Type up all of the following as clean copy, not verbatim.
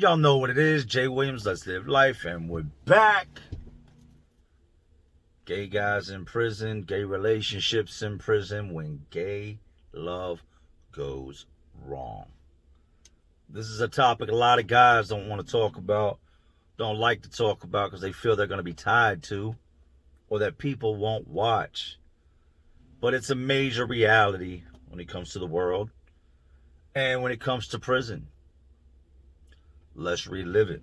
Y'all know what it is. Jay Williams, Let's Live Life, and we're back. Gay guys in prison, gay relationships in prison, when gay love goes wrong. This is a topic a lot of guys don't want to talk about, don't like to talk about because they feel they're going to be tied to, or that people won't watch. But it's a major reality when it comes to the world and when it comes to prison. Let's relive it.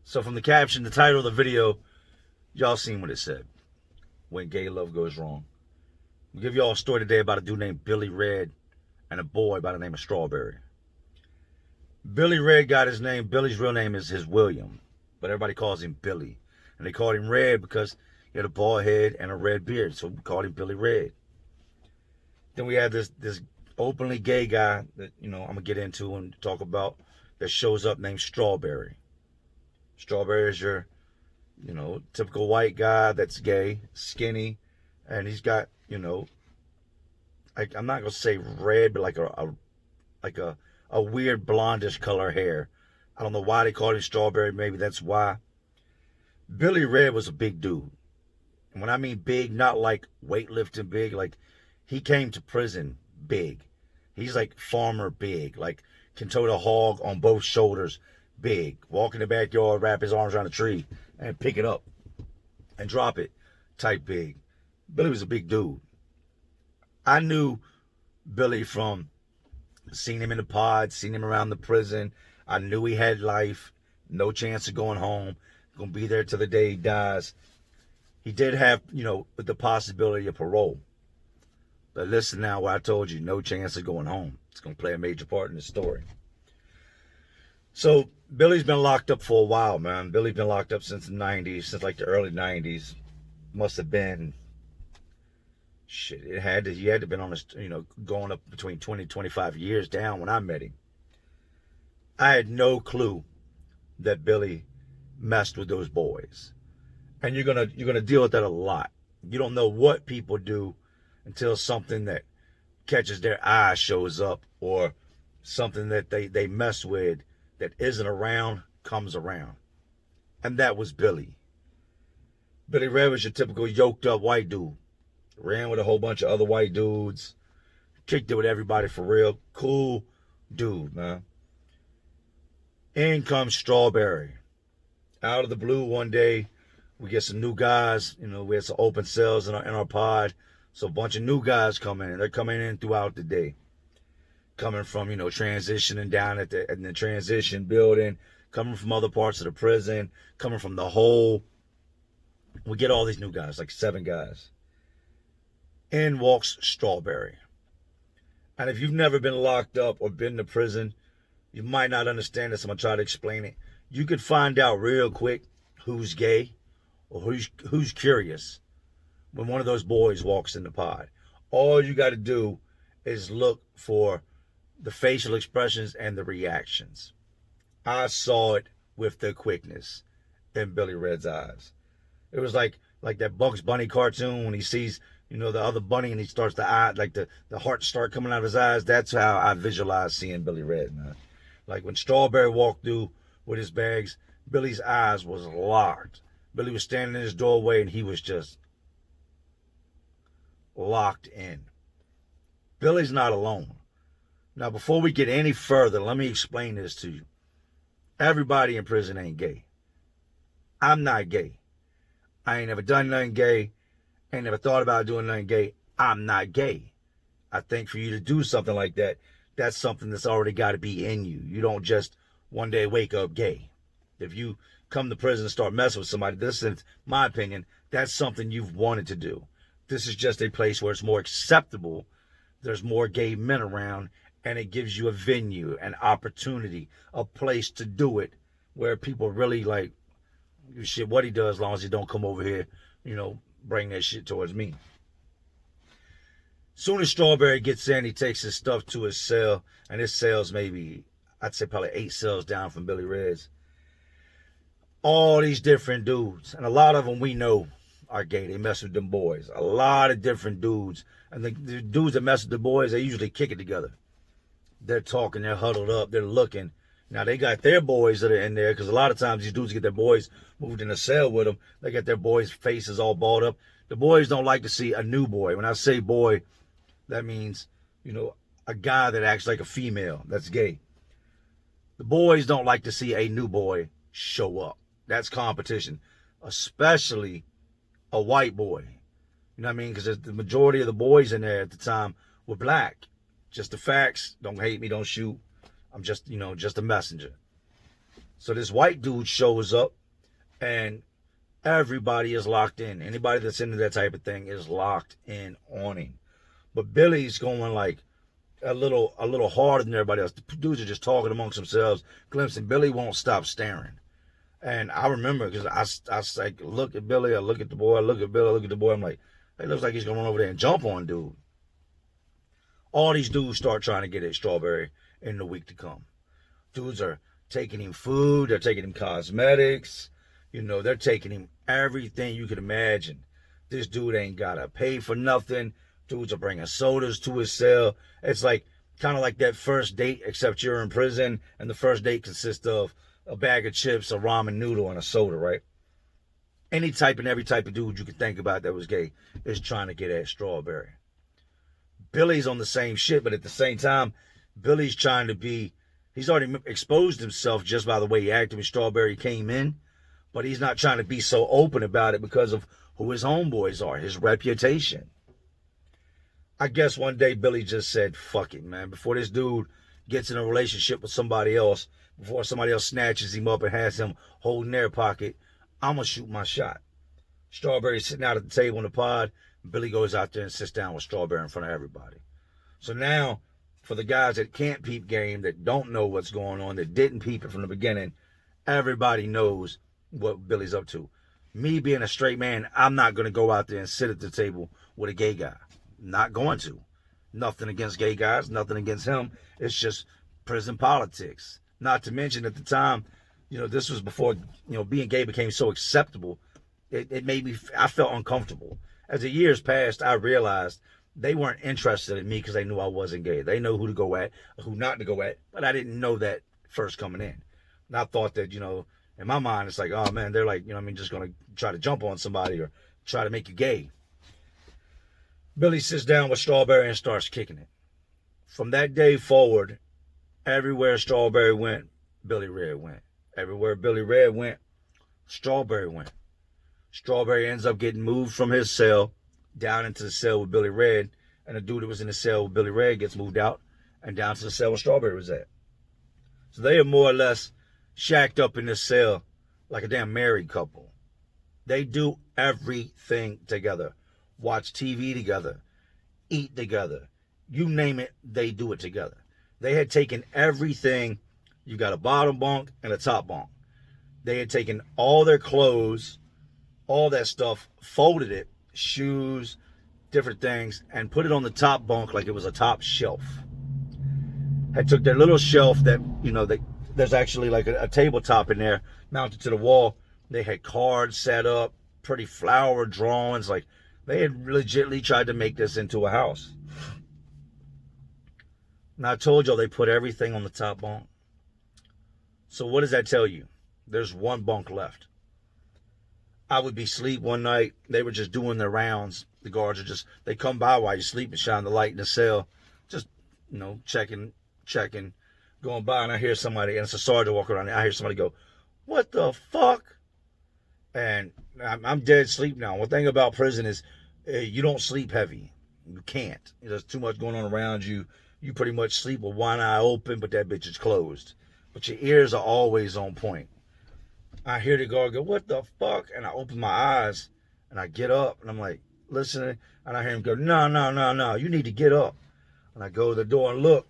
So from the caption, the title of the video, y'all seen what it said. When gay love goes wrong. I'll give y'all a story today about a dude named Billy Red and a boy by the name of Strawberry. Billy Red got his name. Billy's real name is William, but everybody calls him Billy. And they called him Red because he had a bald head and a red beard, so we called him Billy Red. Then we had this openly gay guy that, I'm going to get into and talk about, that shows up named Strawberry. Strawberry is your, typical white guy that's gay, skinny, and he's got, I'm not going to say red, but like a weird blondish color hair. I don't know why they called him Strawberry. Maybe that's why. Billy Red was a big dude. And when I mean big, not like weightlifting big, like he came to prison big. He's like farmer big, like can tote a hog on both shoulders big. Walk in the backyard, wrap his arms around a tree and pick it up and drop it type big. Billy was a big dude. I knew Billy from seeing him in the pod, seeing him around the prison. I knew he had life, no chance of going home, gonna be there till the day he dies. He did have, the possibility of parole. But listen now, what I told you, no chance of going home. It's going to play a major part in the story. So, Billy's been locked up for a while, man. Billy's been locked up since the 90s, since like the early 90s. Must have been, he had to have been on this, going up between 20 and 25 years down when I met him. I had no clue that Billy messed with those boys. And you're gonna deal with that a lot. You don't know what people do until something that catches their eye shows up, or something that they mess with that isn't around comes around. And that was Billy. Billy Red was your typical yoked up white dude. Ran with a whole bunch of other white dudes. Kicked it with everybody for real. Cool dude, man. In comes Strawberry. Out of the blue one day, we get some new guys. We had some open cells in our pod. So a bunch of new guys come in. They're coming in throughout the day. Coming from, transitioning down in the transition building. Coming from other parts of the prison. Coming from the hole. We get all these new guys, like 7 guys. In walks Strawberry. And if you've never been locked up or been to prison, you might not understand this. I'm going to try to explain it. You could find out real quick who's gay or who's curious when one of those boys walks in the pod. All you got to do is look for the facial expressions and the reactions. I saw it with the quickness in Billy Red's eyes. It was like that Bugs Bunny cartoon when he sees, the other bunny and he starts to eye, like the heart start coming out of his eyes. That's how I visualize seeing Billy Red, man. Like when Strawberry walked through with his bags, Billy's eyes was locked. Billy was standing in his doorway and he was just locked in. Billy's not alone. Now, before we get any further, let me explain this to you. Everybody in prison ain't gay. I'm not gay. I ain't never done nothing gay. Ain't never thought about doing nothing gay. I'm not gay. I think for you to do something like that, that's something that's already got to be in you. You don't just one day wake up gay. If you come to prison and start messing with somebody, this is my opinion, that's something you've wanted to do. This is just a place where it's more acceptable. There's more gay men around, and it gives you a venue, an opportunity, a place to do it where people really like shit what he does, as long as he don't come over here, bring that shit towards me. Soon as Strawberry gets in, he takes his stuff to his cell, and his cell's maybe, I'd say probably 8 cells down from Billy Red's. All these different dudes, and a lot of them we know are gay. They mess with them boys. A lot of different dudes. And the dudes that mess with the boys, they usually kick it together. They're talking, they're huddled up, they're looking, Now they got their boys that are in there, because a lot of times these dudes get their boys moved in a cell with them. They got their boys' faces all balled up. The boys don't like to see a new boy. When I say boy, that means, a guy that acts like a female. That's gay. The boys don't like to see a new boy show up. That's competition, especially a white boy. You know what I mean? Because the majority of the boys in there at the time were black. Just the facts. Don't hate me. Don't shoot. I'm just, just a messenger. So this white dude shows up, and everybody is locked in. Anybody that's into that type of thing is locked in on him. But Billy's going like a little harder than everybody else. The dudes are just talking amongst themselves, glimpsing. Billy won't stop staring. And I remember, because I like, look at Billy, I look at the boy, I look at Billy, I look at the boy. I'm like, it looks like he's going to run over there and jump on dude. All these dudes start trying to get at Strawberry in the week to come. Dudes are taking him food, they're taking him cosmetics, they're taking him everything you could imagine. This dude ain't gotta pay for nothing. Dudes are bringing sodas to his cell. It's like kind of like that first date, except you're in prison, and the first date consists of a bag of chips, a ramen noodle, and a soda, right? Any type and every type of dude you could think about that was gay is trying to get at Strawberry. Billy's on the same shit, but at the same time, Billy's trying to be, he's already exposed himself just by the way he acted when Strawberry came in, but he's not trying to be so open about it because of who his homeboys are, his reputation. I guess one day Billy just said, fuck it, man. Before this dude gets in a relationship with somebody else, before somebody else snatches him up and has him holding their pocket, I'm going to shoot my shot. Strawberry's sitting out at the table in the pod. Billy goes out there and sits down with Strawberry in front of everybody. So now, for the guys that can't peep game, that don't know what's going on, that didn't peep it from the beginning, everybody knows what Billy's up to. Me being a straight man, I'm not going to go out there and sit at the table with a gay guy. Not going to. Nothing against gay guys, nothing against him. It's just prison politics. Not to mention at the time, this was before, being gay became so acceptable. It made me, I felt uncomfortable. As the years passed, I realized they weren't interested in me because they knew I wasn't gay. They know who to go at, who not to go at, but I didn't know that first coming in. And I thought that, in my mind, it's like, oh man, they're like, just going to try to jump on somebody or try to make you gay. Billy sits down with Strawberry and starts kicking it. From that day forward, everywhere Strawberry went, Billy Red went. Everywhere Billy Red went, Strawberry went. Strawberry ends up getting moved from his cell down into the cell with Billy Red, and the dude that was in the cell with Billy Red gets moved out and down to the cell where Strawberry was at. So they are more or less shacked up in this cell like a damn married couple. They do everything together. Watch TV together. Eat together. You name it, they do it together. They had taken everything. You got a bottom bunk and a top bunk. They had taken all their clothes, all that stuff, folded it, shoes, different things, and put it on the top bunk like it was a top shelf. Had took their little shelf that, there's actually like a tabletop in there mounted to the wall. They had cards set up, pretty flower drawings. Like, they had legitimately tried to make this into a house. Now, I told y'all they put everything on the top bunk. So what does that tell you? There's one bunk left. I would be asleep one night. They were just doing their rounds. The guards are they come by while you sleep and shine the light in the cell. Just, checking, going by. And I hear somebody, and it's a sergeant walking around there. I hear somebody go, what the fuck? And I'm dead asleep now. One thing about prison is you don't sleep heavy. You can't. There's too much going on around you. You pretty much sleep with one eye open, but that bitch is closed. But your ears are always on point. I hear the guard go, what the fuck? And I open my eyes, and I get up, and I'm like, listening. And I hear him go, no, you need to get up. And I go to the door and look.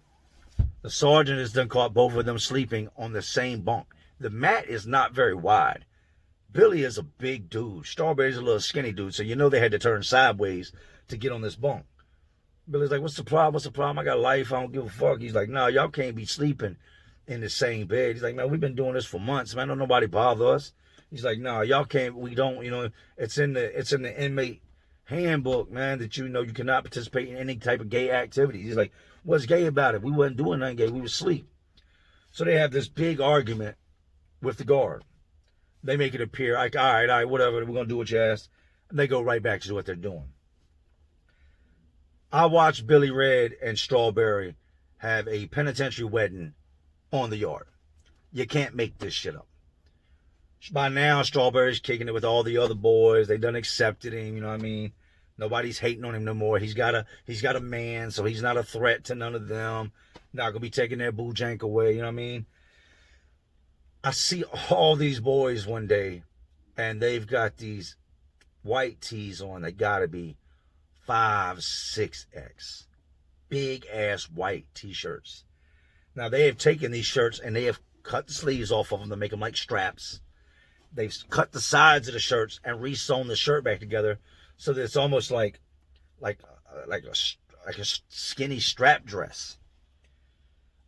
The sergeant has done caught both of them sleeping on the same bunk. The mat is not very wide. Billy is a big dude. Strawberry's a little skinny dude, so they had to turn sideways to get on this bunk. Billy's like, what's the problem? I got a life. I don't give a fuck. He's like, no, y'all can't be sleeping in the same bed. He's like, man, we've been doing this for months, man. Don't nobody bother us. He's like, no, y'all can't. We don't. It's in the inmate handbook, man, that you cannot participate in any type of gay activity. He's like, what's gay about it? We wasn't doing nothing gay. We was asleep. So they have this big argument with the guard. They make it appear like, all right, whatever, we're going to do what you asked. And they go right back to what they're doing. I watched Billy Red and Strawberry have a penitentiary wedding on the yard. You can't make this shit up. By now, Strawberry's kicking it with all the other boys. They done accepted him, you know what I mean? Nobody's hating on him no more. He's got a man, so he's not a threat to none of them. Not gonna be taking their boo jank away, you know what I mean? I see all these boys one day, and they've got these white tees on. They gotta be 5, 6X. Big ass white t-shirts. Now they have taken these shirts and they have cut the sleeves off of them to make them like straps. They've cut the sides of the shirts and re-sewn the shirt back together so that it's almost like a skinny strap dress.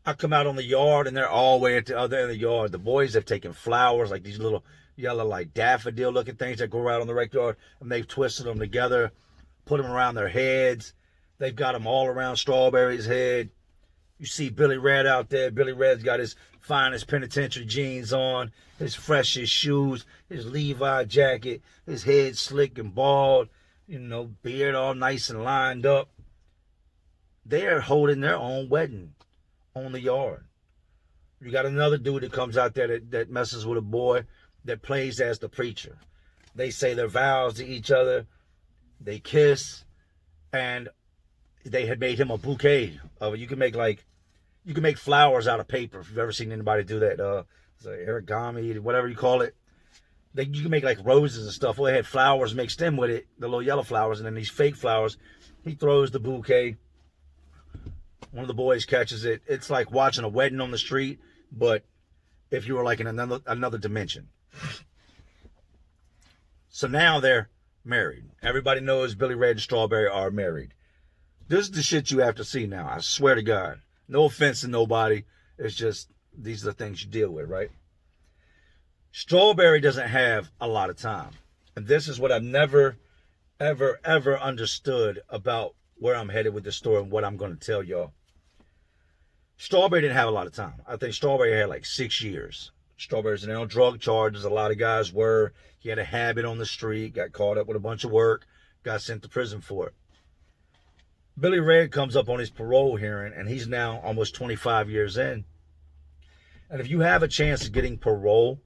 I come out on the yard and they're all the way at the other end of the yard. The boys have taken flowers, like these little yellow, like daffodil looking things that grow out on the rec yard, and they've twisted them together, put them around their heads. They've got them all around Strawberry's head. You see Billy Red out there. Billy Red's got his finest penitentiary jeans on, his freshest shoes, his Levi jacket, his head slick and bald, you know, beard all nice and lined up. They're holding their own wedding on the yard. You got another dude that comes out there that messes with a boy that plays as the preacher. They say their vows to each other. They kiss, and they had made him a bouquet of it. You can make flowers out of paper. If you've ever seen anybody do that, it's like origami, whatever you call it. You can make like roses and stuff. Well, they had flowers mixed in with it, the little yellow flowers, and then these fake flowers. He throws the bouquet. One of the boys catches it. It's like watching a wedding on the street, but if you were like in another dimension. So now they're married. Everybody knows Billy Red and Strawberry are married. This is the shit you have to see now. I swear to God. No offense to nobody. It's just, these are the things you deal with, right? Strawberry doesn't have a lot of time. And this is what I've never, ever, ever understood about where I'm headed with this story and what I'm going to tell y'all. Strawberry didn't have a lot of time. I think Strawberry had like 6 years. Strawberry's in on drug charges. A lot of guys were. He had a habit on the street, got caught up with a bunch of work, got sent to prison for it. Billy Red comes up on his parole hearing, and he's now almost 25 years in. And if you have a chance of getting parole,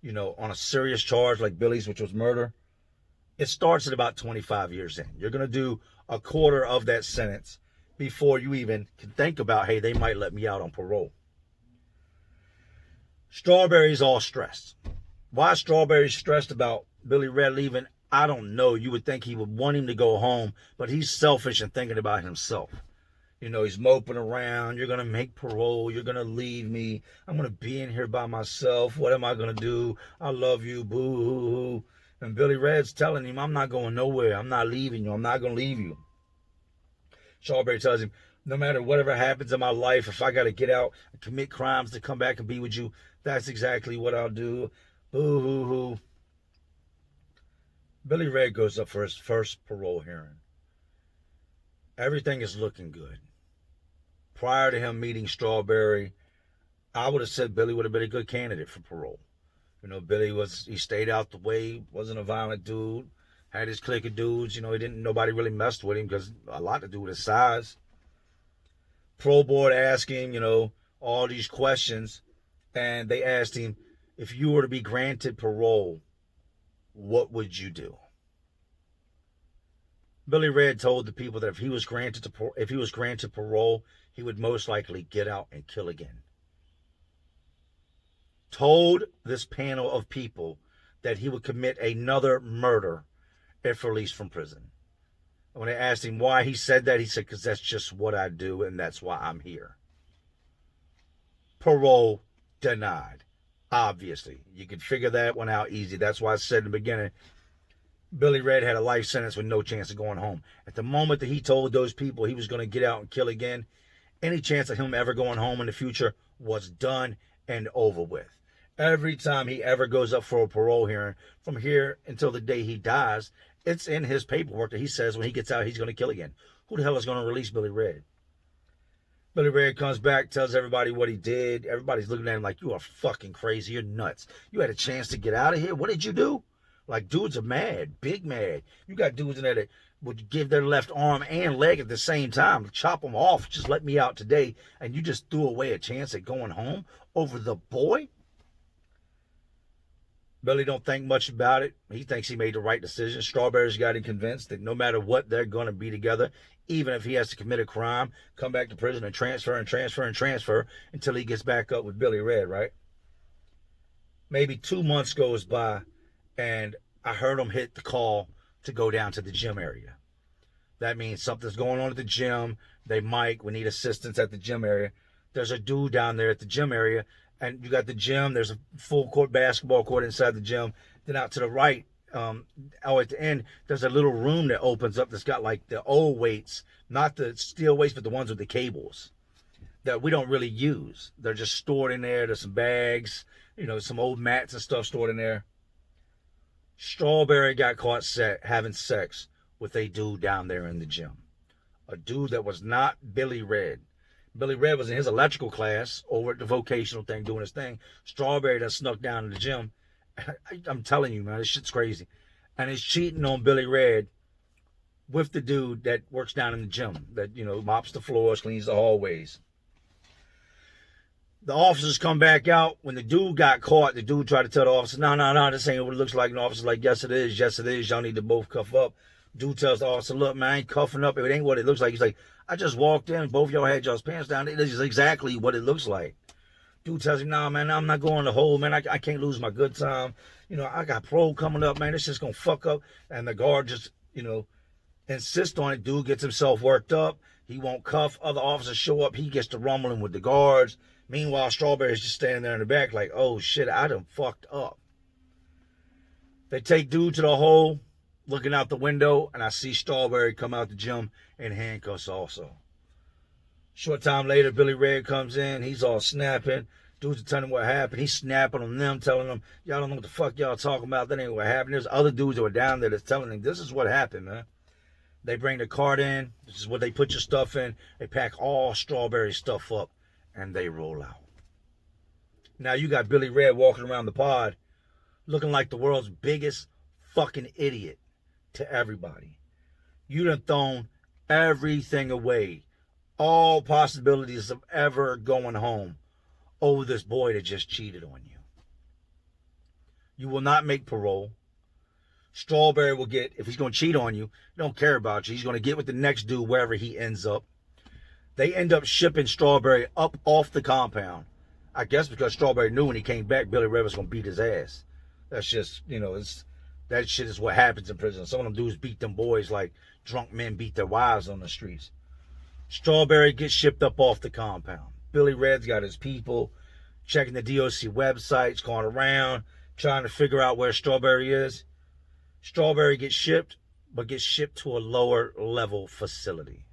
you know, on a serious charge like Billy's, which was murder, it starts at about 25 years in. You're going to do a quarter of that sentence before you even can think about, hey, they might let me out on parole. Strawberry's all stressed. Why Strawberry's stressed about Billy Red leaving, I don't know. You would think he would want him to go home, but he's selfish and thinking about himself. You know, he's moping around. You're going to make parole. You're going to leave me. I'm going to be in here by myself. What am I going to do? I love you. Boo-hoo-hoo. And Billy Red's telling him, I'm not going nowhere. I'm not leaving you. I'm not going to leave you. Strawberry tells him, no matter whatever happens in my life, if I got to get out and commit crimes to come back and be with you, that's exactly what I'll do. Boo-hoo-hoo. Billy Red goes up for his first parole hearing. Everything is looking good. Prior to him meeting Strawberry, I would have said Billy would have been a good candidate for parole. You know, he stayed out the way, wasn't a violent dude, had his clique of dudes. You know, nobody really messed with him because a lot to do with his size. Parole board asked him, you know, all these questions, and they asked him, if you were to be granted parole, what would you do? Billy Red told the people that if he was granted parole, he would most likely get out and kill again. Told this panel of people that he would commit another murder if released from prison. And when they asked him why he said that, he said, because that's just what I do, and that's why I'm here. Parole denied. Obviously, you could figure that one out easy. That's why I said in the beginning, Billy Red had a life sentence with no chance of going home. At the moment that he told those people he was going to get out and kill again, any chance of him ever going home in the future was done and over with. Every time he ever goes up for a parole hearing, from here until the day he dies, it's in his paperwork that he says when he gets out, he's going to kill again. Who the hell is going to release Billy Red? Billy Red comes back, tells everybody what he did. Everybody's looking at him like, you are fucking crazy. You're nuts. You had a chance to get out of here. What did you do? Like, dudes are mad, big mad. You got dudes in there that would give their left arm and leg at the same time, chop them off, just let me out today, and you just threw away a chance at going home over the boy? Billy don't think much about it. He thinks he made the right decision. Strawberry's got him convinced that no matter what, they're going to be together, even if he has to commit a crime, come back to prison and transfer until he gets back up with Billy Red, right? Maybe 2 months goes by, and I heard him hit the call to go down to the gym area. That means something's going on at the gym. We need assistance at the gym area. There's a dude down there at the gym area, and you got the gym. There's a full court basketball court inside the gym. Then out to the right, at the end, there's a little room that opens up that's got like the old weights, not the steel weights, but the ones with the cables that we don't really use. They're just stored in there. There's some bags, some old mats and stuff stored in there. Strawberry got caught having sex with a dude down there in the gym. A dude that was not Billy Red. Billy Red was in his electrical class over at the vocational thing doing his thing. Strawberry that snuck down to the gym. I'm telling you, man, this shit's crazy. And he's cheating on Billy Red with the dude that works down in the gym, that, mops the floors, cleans the hallways. The officers come back out. When the dude got caught, the dude tried to tell the officer, no, this ain't what it looks like. And the officer's like, yes, it is. Y'all need to both cuff up. Dude tells the officer, look, man, I ain't cuffing up. It ain't what it looks like. He's like, I just walked in. Both y'all had y'all's pants down. It is exactly what it looks like. Dude tells him, nah, man, I'm not going to hole, man. I can't lose my good time. I got parole coming up, man. This just going to fuck up. And the guard just, insists on it. Dude gets himself worked up. He won't cuff. Other officers show up. He gets to rumbling with the guards. Meanwhile, Strawberry's just standing there in the back like, oh, shit, I done fucked up. They take dude to the hole, looking out the window, and I see Strawberry come out the gym in handcuffs also. Short time later, Billy Red comes in. He's all snapping. Dudes are telling him what happened. He's snapping on them, telling them, y'all don't know what the fuck y'all talking about. That ain't what happened. There's other dudes that were down there that's telling them, this is what happened, man. They bring the cart in. This is what they put your stuff in. They pack all Strawberry stuff up, and they roll out. Now you got Billy Red walking around the pod looking like the world's biggest fucking idiot to everybody. You done thrown everything away. All possibilities of ever going home over this boy that just cheated on you. You will not make parole. Strawberry will get, if he's going to cheat on you, he don't care about you. He's going to get with the next dude wherever he ends up. They end up shipping Strawberry up off the compound. I guess because Strawberry knew when he came back, Billy Red was going to beat his ass. That's just, that shit is what happens in prison. Some of them dudes beat them boys like drunk men beat their wives on the streets. Strawberry gets shipped up off the compound. Billy Red's got his people checking the DOC websites, going around, trying to figure out where Strawberry is. Strawberry gets shipped, but gets shipped to a lower level facility.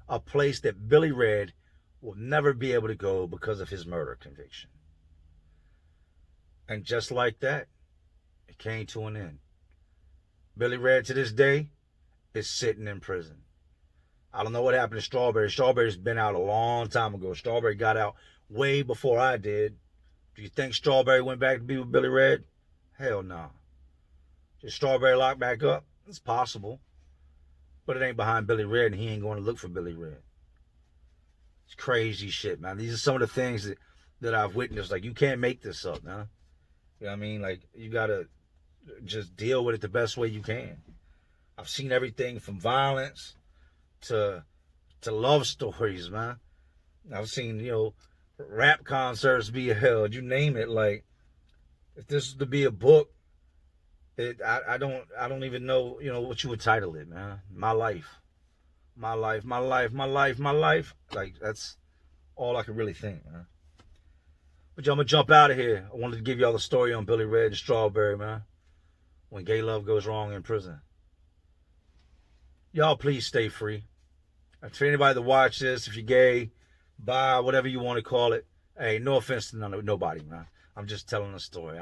A place that Billy Red will never be able to go because of his murder conviction. And just like that, it came to an end. Billy Red to this day is sitting in prison. I don't know what happened to Strawberry. Strawberry's been out a long time ago. Strawberry got out way before I did. Do you think Strawberry went back to be with Billy Red? Hell no. Is Strawberry locked back up? It's possible. But it ain't behind Billy Red, and he ain't going to look for Billy Red. It's crazy shit, man. These are some of the things that I've witnessed. Like, you can't make this up, man. You know what I mean? Like, you got to just deal with it the best way you can. I've seen everything from violence to love stories, man. I've seen, rap concerts be held. You name it. Like, if this was to be a book, I don't even know, what you would title it, man. My life. Like, that's all I can really think, man. But I'm gonna jump out of here. I wanted to give y'all the story on Billy Red and Strawberry, man. When gay love goes wrong in prison. Y'all please stay free. And for anybody that watch this, if you're gay, bi, whatever you want to call it, hey, no offense to nobody, man. I'm just telling a story.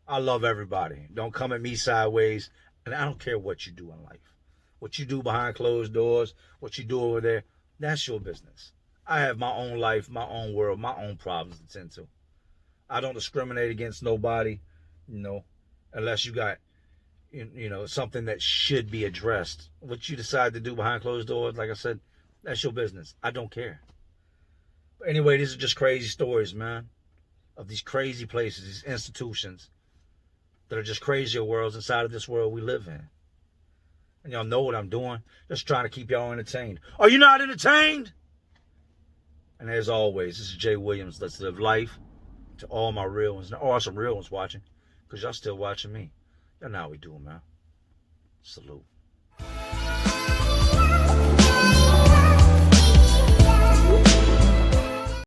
I love everybody. Don't come at me sideways. And I don't care what you do in life. What you do behind closed doors, what you do over there, that's your business. I have my own life, my own world, my own problems to tend to. I don't discriminate against nobody, unless you got, something that should be addressed. What you decide to do behind closed doors, like I said, that's your business. I don't care. But anyway, these are just crazy stories, man, of these crazy places, these institutions that are just crazier worlds inside of this world we live in. And y'all know what I'm doing. Just trying to keep y'all entertained. Are you not entertained? And as always, this is Jay Williams. Let's live life. To all my real ones. There are some real ones watching, because y'all still watching me. Y'all know how we do, man. Salute.